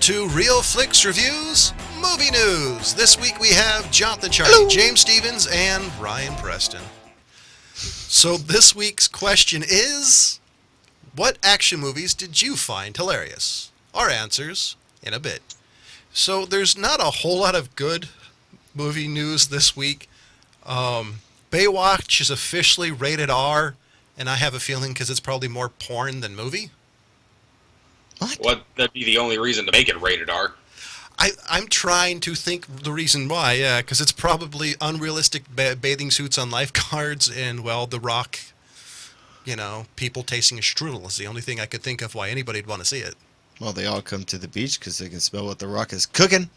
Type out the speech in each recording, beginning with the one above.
to Real Flix Reviews Movie News. This week we have Jonathan Charlie, James Stevens, and Ryan Preston. So this week's question is, what action movies did you find hilarious? Our answers in a bit. So there's not a whole lot of good movie news this week. Baywatch is officially rated R, and I have a feeling because it's probably more porn than movie. What? Well, that'd be the only reason to make it rated R. I'm trying to think the reason why, yeah, because it's probably unrealistic bathing suits on lifeguards and, well, The Rock, you know, people tasting a strudel is the only thing I could think of why anybody'd want to see it. Well, they all come to the beach because they can smell what The Rock is cooking.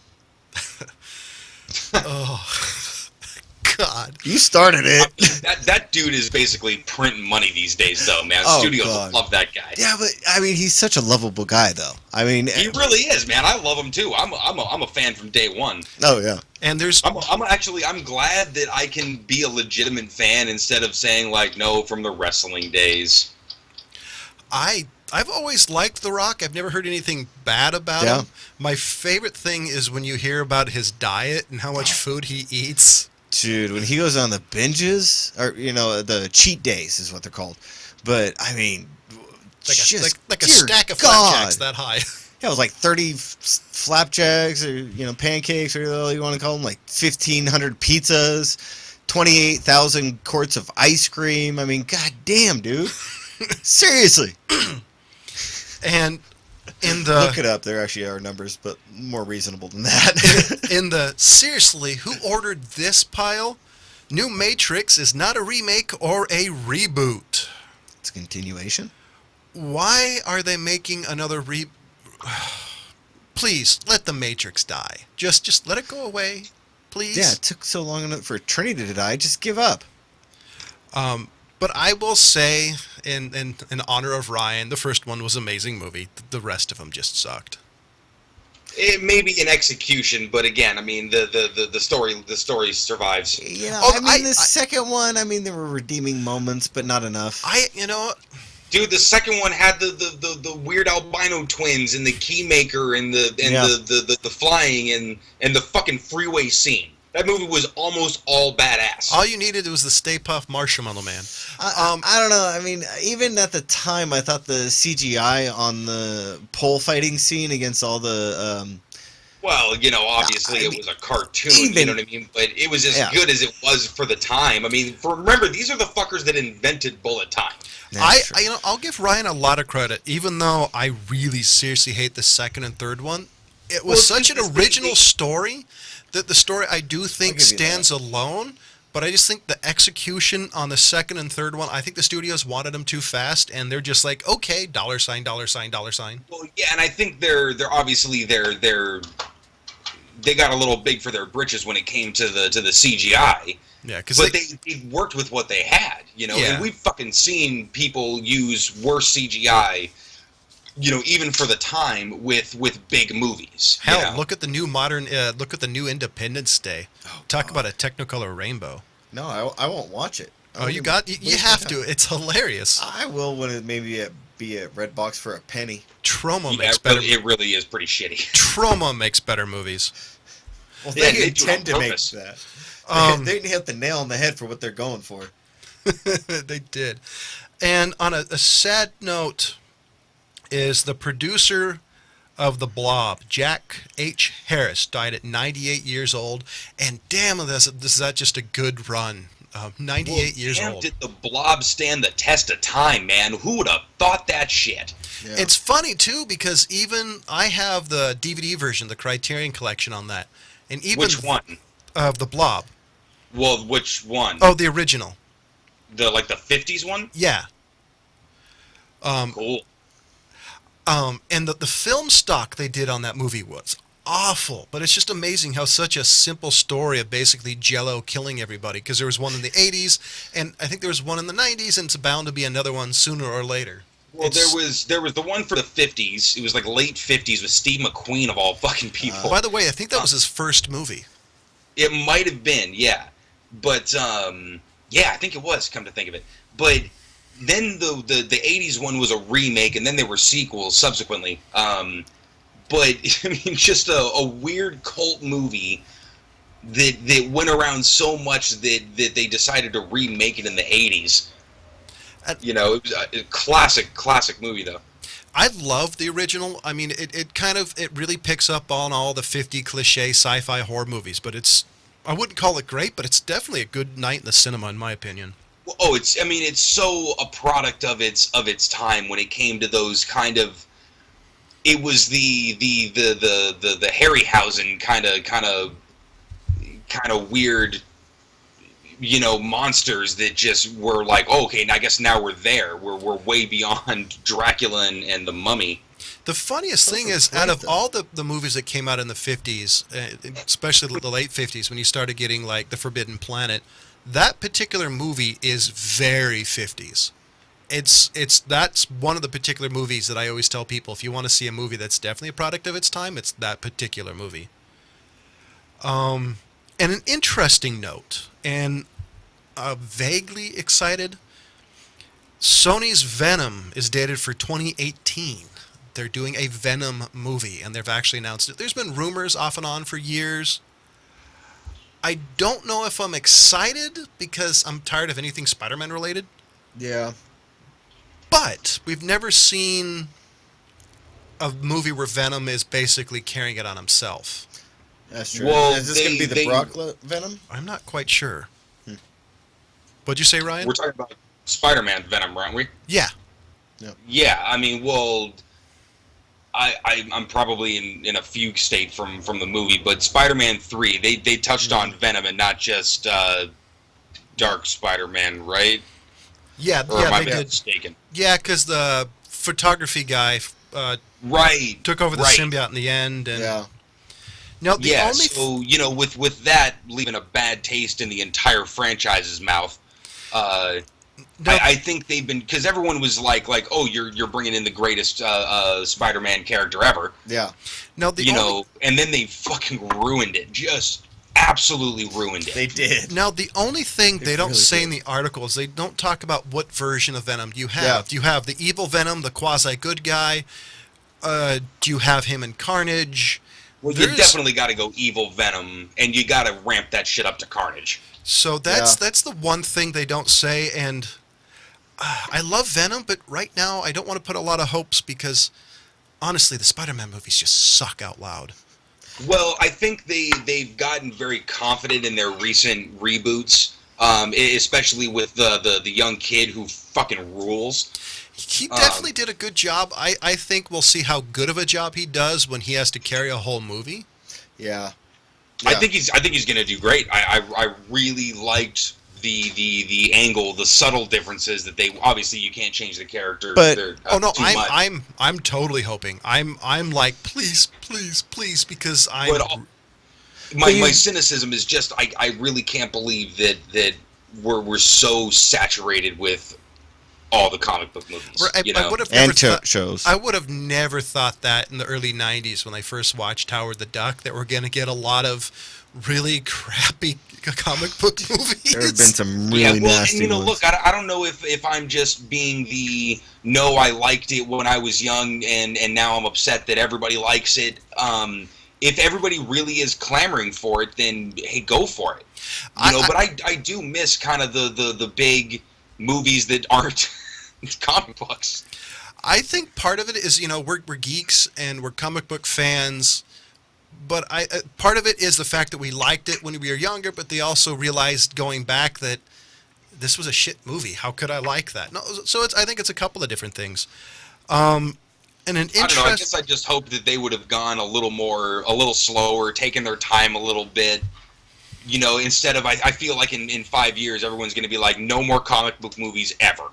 Oh, God. You started it. That dude is basically printing money these days, though, man. Oh, Studios God. love that guy. Yeah, but, I mean, he's such a lovable guy, though. I mean... He really is, man. I love him, too. I'm a fan from day one. Oh, yeah. And there's... I'm glad that I can be a legitimate fan instead of saying, like, no, from the wrestling days. I've always liked The Rock. I've never heard anything bad about him. My favorite thing is when you hear about his diet and how much food he eats. Dude, when he goes on the binges, or, you know, the cheat days is what they're called. But, I mean, like a stack of flapjacks that high. Yeah, it was like 30 flapjacks or, you know, pancakes or whatever you want to call them, like 1,500 pizzas, 28,000 quarts of ice cream. I mean, god damn, dude. Seriously. And in the... Look it up. There actually are numbers, but more reasonable than that. In the seriously, who ordered this pile? New Matrix is not a remake or a reboot. It's a continuation. Why are they making another Please, let the Matrix die. Just let it go away, please. Yeah, it took so long for Trinity to die. Just give up. But I will say, in honor of Ryan, the first one was an amazing movie. The rest of them just sucked. It may be an execution, but again, I mean, the story survives. You know, the second one, I mean, there were redeeming moments, but not enough. Dude, the second one had the weird albino twins and the keymaker and the flying and the fucking freeway scene. That movie was almost all badass. All you needed was the Stay Puft Marshmallow Man. I don't know. I mean, even at the time, I thought the CGI on the pole fighting scene against all the... well, you know, obviously it was a cartoon, you know what I mean? But it was as good as it was for the time. I mean, remember, these are the fuckers that invented bullet time. I'll give Ryan a lot of credit, even though I really seriously hate the second and third one. It was such an original story that the story I do think stands alone, but I just think the execution on the second and third one, I think the studios wanted them too fast, and they're just like, okay, $, $, $. Well, yeah, and I think they're obviously they got a little big for their britches when it came to the CGI. Yeah, because they worked with what they had, you know. Yeah. And we've fucking seen people use worse CGI, you know, even for the time with big movies. Hell, you know? look at the new Independence Day. Talk about a Technicolor rainbow. No, I won't watch it. You have to. It's hilarious. I will when it maybe be at Redbox for a penny. Troma makes better. It really is pretty shitty. Troma makes better movies. Well, they intend to make that. They hit the nail on the head for what they're going for. They did. And on a sad note, is the producer of The Blob, Jack H. Harris, died at 98 years old. And damn, is that just a good run. 98 years old. Did The Blob stand the test of time, man? Who would have thought that shit? Yeah. It's funny, too, because even I have the DVD version, the Criterion Collection on that. And even which one? Of The Blob. Well, which one? Oh, the original. The 50s one? Yeah. Cool. And the film stock they did on that movie was awful, but it's just amazing how such a simple story of basically Jell-O killing everybody, because there was one in the 80s, and I think there was one in the 90s, and it's bound to be another one sooner or later. Well, there was the one for the 50s. It was like late 50s with Steve McQueen of all fucking people. By the way, I think that was his first movie. It might have been, yeah. But, yeah, I think it was, come to think of it. But then the 80s one was a remake, and then there were sequels subsequently. but I mean, just a weird cult movie that went around so much that they decided to remake it in the 80s. You know, it was a classic movie, though. I love the original. I mean, it really picks up on all the 50 cliche sci-fi horror movies, but I wouldn't call it great, but it's definitely a good night in the cinema, in my opinion. Oh, it's so a product of its time when it came to those kind of. It was the Harryhausen kind of weird, you know, monsters that just were like, oh, okay, I guess now we're there. We're way beyond Dracula and the Mummy. The funniest thing is, out of all the movies that came out in the 50s, especially the late 50s, when you started getting like The Forbidden Planet, that particular movie is very 50s. That's one of the particular movies that I always tell people, if you want to see a movie that's definitely a product of its time, it's that particular movie. And an interesting note, and vaguely excited, Sony's Venom is dated for 2018. They're doing a Venom movie, and they've actually announced it. There's been rumors off and on for years. I don't know if I'm excited because I'm tired of anything Spider-Man related. Yeah. But we've never seen a movie where Venom is basically carrying it on himself. That's true. Well, is this going to be the Brock Venom? I'm not quite sure. What'd you say, Ryan? We're talking about Spider-Man Venom, aren't we? Yeah. Yeah, I mean, well, I'm probably in a fugue state from the movie, but Spider-Man 3, they touched on Venom and not just Dark Spider-Man, right? Yeah, or am I they did. Mistaken? Yeah, because the photography guy right took over the symbiote in the end. And yeah. Now, so, you know, with that leaving a bad taste in the entire franchise's mouth, I think they've been, because everyone was like, oh, you're bringing in the greatest Spider-Man character ever. Yeah. No, and then they fucking ruined it. Just absolutely ruined it. They did. Now, the only thing they don't really say did. in the article is they don't talk about what version of Venom you have. Yeah. Do you have the evil Venom, the quasi-good guy? Do you have him in Carnage? Well, you definitely got to go evil Venom, and you got to ramp that shit up to Carnage. So that's the one thing they don't say, and I love Venom, but right now I don't want to put a lot of hopes because, honestly, the Spider-Man movies just suck out loud. Well, I think they've gotten very confident in their recent reboots, especially with the young kid who fucking rules. He definitely did a good job. I think we'll see how good of a job he does when he has to carry a whole movie. Yeah. I think he's going to do great. I really liked the angle, the subtle differences that they obviously you can't change the character. But I'm totally hoping. I'm like please because my cynicism is just I really can't believe that we're so saturated with all the comic book movies. I would have never shows. I would have never thought that in the early 90s when I first watched Howard the Duck that we're going to get a lot of really crappy comic book movies. There have been some really nasty and, ones. Look, I don't know if I'm just being I liked it when I was young and now I'm upset that everybody likes it. If everybody really is clamoring for it, then hey, go for it. But I do miss kind of the big movies that aren't comic books. I think part of it is, we're geeks and we're comic book fans, but part of it is the fact that we liked it when we were younger, but they also realized going back that this was a shit movie. How could I like that? No, so I think it's a couple of different things. And I don't know. I guess I just hope that they would have gone a little slower, taken their time a little bit. Instead of, I feel like in 5 years, everyone's going to be like, no more comic book movies ever.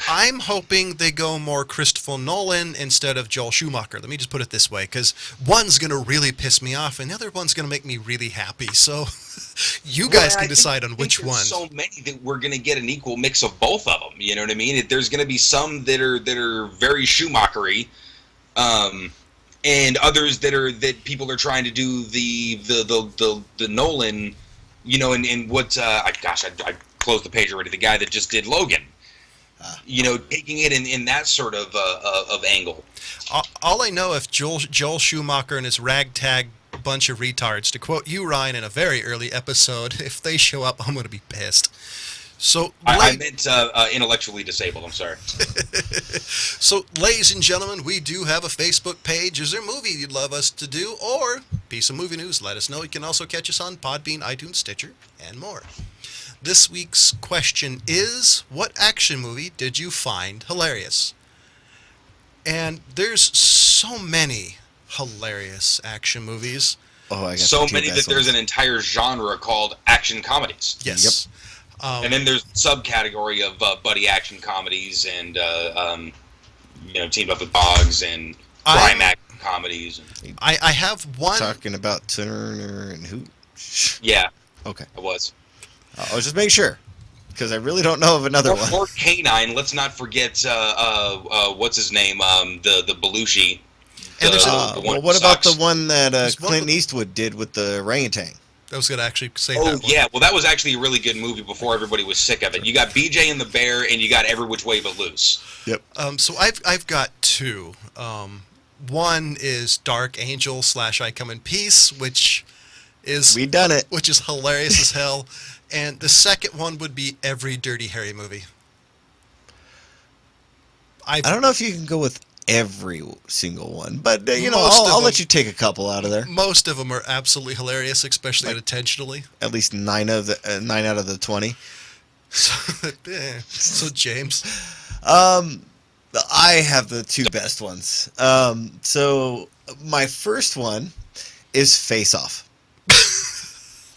I'm hoping they go more Christopher Nolan instead of Joel Schumacher. Let me just put it this way, because one's going to really piss me off, and the other one's going to make me really happy. So you guys can decide on which one. So many that we're going to get an equal mix of both of them. You know what I mean? There's going to be some that are very Schumacher-y, and others that people are trying to do the Nolan, and what I closed the page already. The guy that just did Logan. taking it in that sort of angle. All I know, if Joel Schumacher and his ragtag bunch of retards, to quote you, Ryan, in a very early episode, if they show up, I'm going to be pissed. So I meant intellectually disabled. I'm sorry. So, ladies and gentlemen, we do have a Facebook page. Is there a movie you'd love us to do, or piece of movie news? Let us know. You can also catch us on Podbean, iTunes, Stitcher, and more. This week's question is, what action movie did you find hilarious? And there's so many hilarious action movies. Oh, I got so many that there's an entire genre called action comedies. Yes. Yep. And then there's a subcategory of buddy action comedies and teamed up with dogs and crime action comedies. I have one. Talking about Turner and who? Yeah. Okay. I was. I was just making sure, because I really don't know of another one. Or Canine. Let's not forget what's his name? The Belushi. What about the one that Clint Eastwood did with the orangutan? I was going to actually say that Oh, one. yeah. Well, that was actually a really good movie before everybody was sick of it. You got BJ and the Bear, and you got Every Which Way But Loose. Yep. So I've got two. One is Dark Angel / I Come in Peace, which is... We done it. Which is hilarious as hell. And the second one would be every Dirty Harry movie. I don't know if you can go with every single one, but I'll let you take a couple out of there. Most of them are absolutely hilarious, especially unintentionally. At least 9 out of the 20. So James, I have the two best ones. So my first one is Face Off,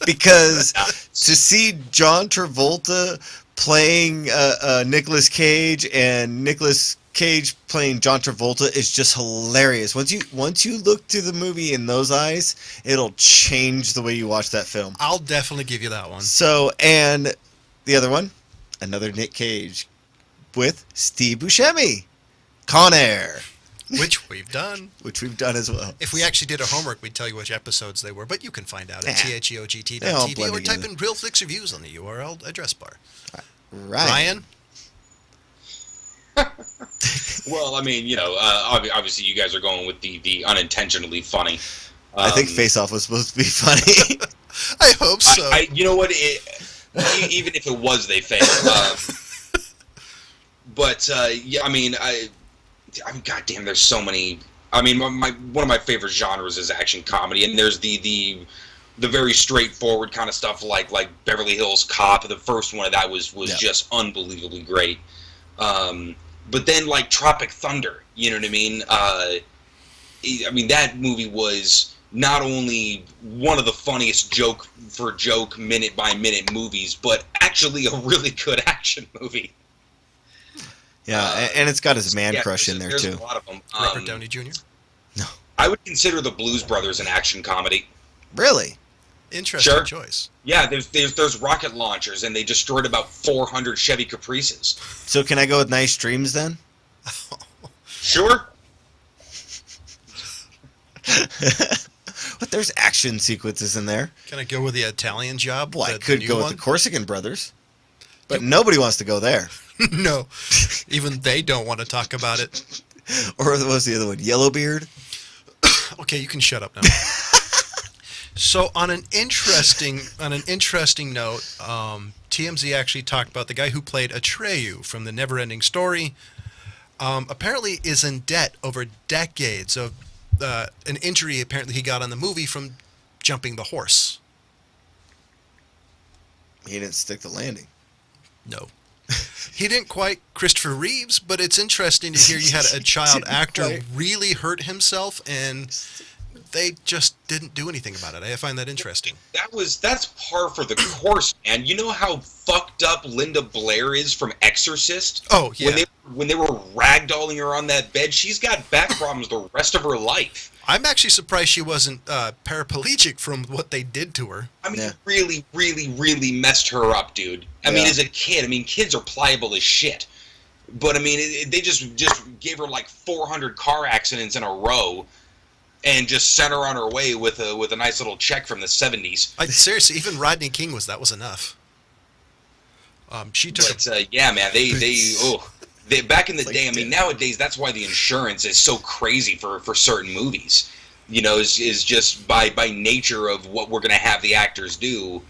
because to see John Travolta playing Nicolas Cage and Nicolas Cage playing John Travolta is just hilarious. Once you look through the movie in those eyes, it'll change the way you watch that film. I'll definitely give you that one. So, and the other one, another Nick Cage with Steve Buscemi, Con Air. Which we've done. Which we've done as well. If we actually did our homework, we'd tell you which episodes they were, but you can find out at theogt.tv or type in Real Flix Reviews on the URL address bar. Right. Ryan? Well, I mean, obviously you guys are going with the unintentionally funny. I think Face Off was supposed to be funny. I hope so. You know what? Even if it was, they failed. But yeah, I mean, goddamn, there's so many. I mean, one of my favorite genres is action comedy, and there's the very straightforward kind of stuff like Beverly Hills Cop. The first one of that was just unbelievably great. But then like Tropic Thunder, you know what I mean? I mean, that movie was not only one of the funniest joke minute by minute movies, but actually a really good action movie. Yeah, and it's got his man crush in there too. There's a lot of them. Robert Downey Jr.? No. I would consider the Blues Brothers an action comedy. Really? Interesting choice. Yeah, there's rocket launchers, and they destroyed about 400 Chevy Caprices. So can I go with Nice Dreams then? Sure. But there's action sequences in there. Can I go with the Italian Job? Well, I could go with the Corsican Brothers, but nobody wants to go there. No, even they don't want to talk about it. Or what was the other one? Yellowbeard? Okay, you can shut up now. So on an interesting note, TMZ actually talked about the guy who played Atreyu from the Neverending Story. Apparently is in debt over decades of an injury apparently he got on the movie from jumping the horse. He didn't stick the landing. No. He didn't quite Christopher Reeves, but it's interesting to hear you had a child actor really hurt himself and they just didn't do anything about it. I find that interesting. That's par for the course, man. You know how fucked up Linda Blair is from Exorcist? Oh, yeah. When they were ragdolling her on that bed, she's got back problems the rest of her life. I'm actually surprised she wasn't paraplegic from what they did to her. I mean, it really, really, really messed her up, dude. I mean, as a kid, kids are pliable as shit. But, they just gave her like 400 car accidents in a row and just sent her on her way with a nice little check from the 70s. Seriously, even Rodney King was enough. She took. Yeah, man, they Back in the It's like, day, I mean, nowadays that's why the insurance is so crazy for certain movies. You know, is just by nature of what we're going to have the actors do.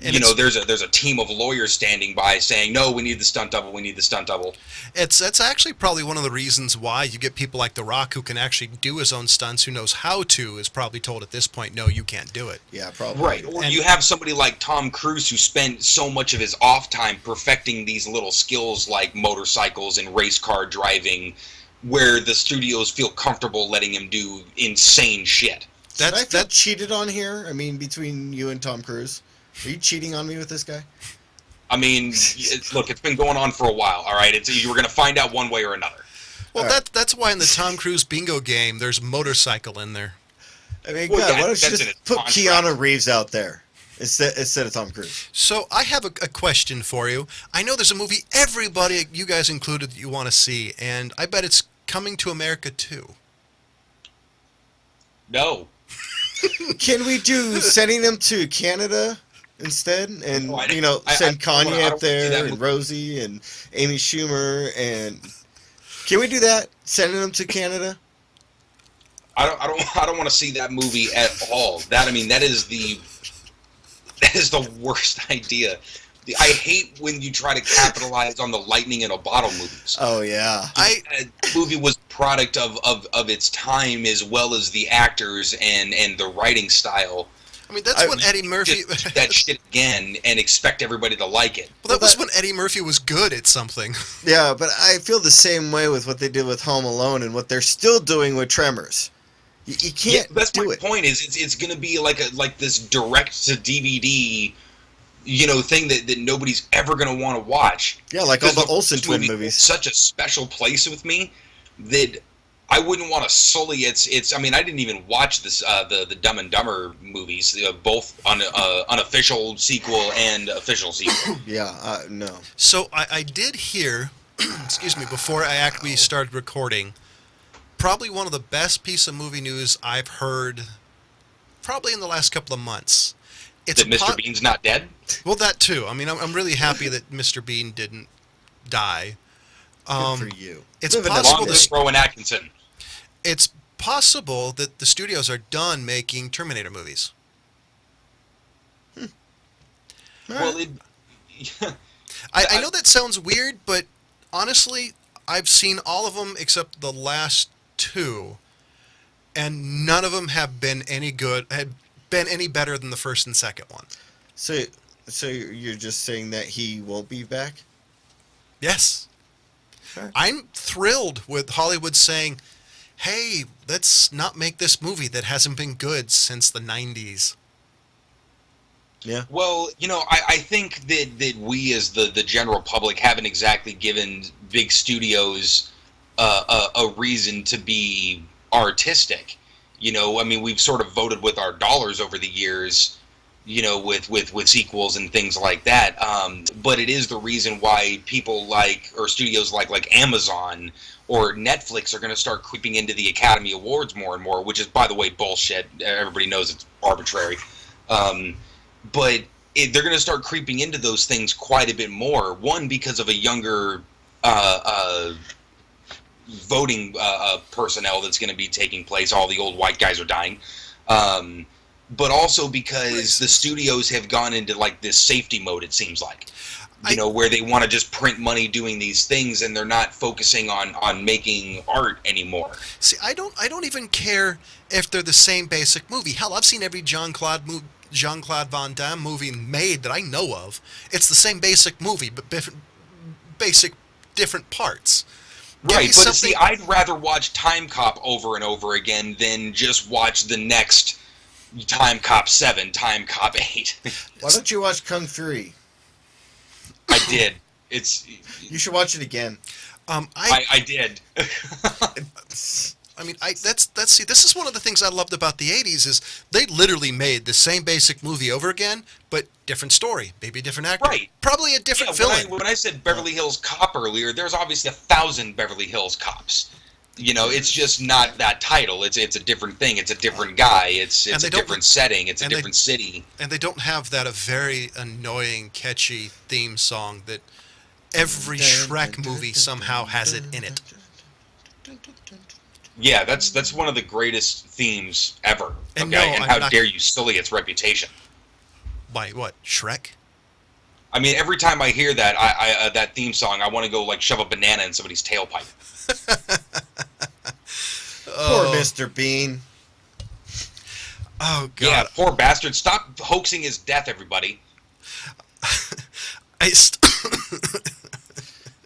And you know, there's a team of lawyers standing by saying, no, we need the stunt double, we need the stunt double. That's actually probably one of the reasons why you get people like The Rock who can actually do his own stunts, who knows how to, is probably told at this point, no, you can't do it. Yeah, probably. Right, or you have somebody like Tom Cruise who spent so much of his off time perfecting these little skills like motorcycles and race car driving, where the studios feel comfortable letting him do insane shit. Did I feel cheated on here? I mean, between you and Tom Cruise? Are you cheating on me with this guy? I mean, look, it's been going on for a while, all right? You were going to find out one way or another. Well, that's why in the Tom Cruise bingo game, there's motorcycle in there. I mean, God, why don't you just put Keanu Reeves out there instead of Tom Cruise? So I have a question for you. I know there's a movie everybody, you guys included, that you want to see, and I bet it's coming to America too. No. Can we do sending them to Canada instead, and send Kanye up there, and Rosie and Amy Schumer, and can we do that? Sending them to Canada? I don't want to see that movie at all. That is the worst idea. I hate when you try to capitalize on the lightning in a bottle movies. Oh yeah, the movie was product of its time, as well as the actors and the writing style. I mean, that's when Eddie Murphy just that shit again and expect everybody to like it. Well, that was when Eddie Murphy was good at something. Yeah, but I feel the same way with what they did with Home Alone and what they're still doing with Tremors. You can't. That's my point. Is it's going to be like this direct to DVD, thing that nobody's ever going to want to watch. Yeah, like all the Olsen twin movies. Such a special place with me that I wouldn't want to sully its. I mean, I didn't even watch this the Dumb and Dumber movies, both unofficial sequel and official sequel. Yeah, no. So I did hear, excuse me, before we started recording, probably one of the best piece of movie news I've heard, probably in the last couple of months. It's that Mr. Bean's not dead? Well, that too. I mean, I'm really happy that Mr. Bean didn't die. Good for you. It's possible that Rowan Atkinson. It's possible that the studios are done making Terminator movies. Well, I know that sounds weird, but honestly, I've seen all of them except the last two, and none of them have been any better than the first and second one. So you're just saying that he won't be back? Yes. Sure. I'm thrilled with Hollywood saying, hey, let's not make this movie that hasn't been good since the 90s. Yeah. Well, I think that we as the general public haven't exactly given big studios a reason to be artistic. I mean, we've sort of voted with our dollars over the years, with sequels and things like that. But it is the reason why people studios like Amazon or Netflix are going to start creeping into the Academy Awards more and more, which is, by the way, bullshit. Everybody knows it's arbitrary. But they're going to start creeping into those things quite a bit more. One, because of a younger voting personnel that's going to be taking place. All the old white guys are dying. But also because the studios have gone into this safety mode, it seems like. Where they want to just print money doing these things, and they're not focusing on making art anymore. See, I don't even care if they're the same basic movie. Hell, I've seen every Jean-Claude Van Damme movie made that I know of. It's the same basic movie, but different parts. Right, but see, I'd rather watch Time Cop over and over again than just watch the next Time Cop 7, Time Cop 8. Why don't you watch Kung Fury? I did. You should watch it again. I did. I mean, see, this is one of the things I loved about the 80s is they literally made the same basic movie over again, but different story, maybe a different actor. Right. Probably a different villain. When I said Beverly Hills Cop earlier, there's obviously 1,000 Beverly Hills Cops. It's just not that title. It's a different thing. It's a different guy. It's a different setting. It's a different city. And they don't have that a very annoying, catchy theme song that every Shrek movie somehow has it in it. Yeah, that's one of the greatest themes ever. And Okay, no, and I'm how not- dare you sully its reputation? By what? Shrek? I mean, every time I hear that, I that theme song, I want to go like shove a banana in somebody's tailpipe. Poor Mr. Bean. Oh, God. Yeah, poor bastard. Stop hoaxing his death, everybody.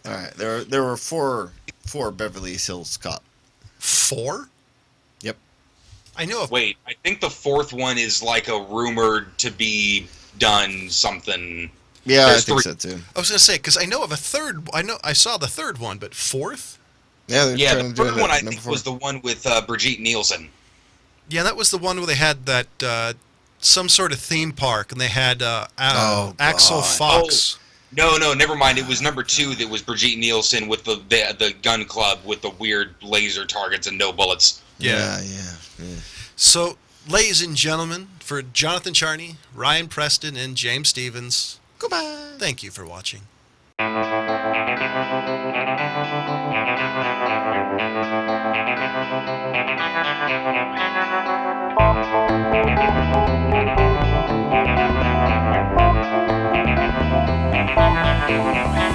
All right, there were four Beverly Hills Cop. 4? Yep. I know of... Wait, I think the fourth one is like a rumored to be done something. Yeah, There's I think three. so too. I was going to say, because I know of a third... I saw the third one, but fourth? Yeah, they're Yeah, trying the to do third it one I number think 4. was the one with Brigitte Nielsen. Yeah, that was the one where they had that... some sort of theme park, and they had Axel God. Fox. No, never mind. It was number 2 that was Brigitte Nielsen with the gun club with the weird laser targets and no bullets. Yeah. Yeah. So, ladies and gentlemen, for Jonathan Charney, Ryan Preston, and James Stevens, Goodbye. thank you for watching.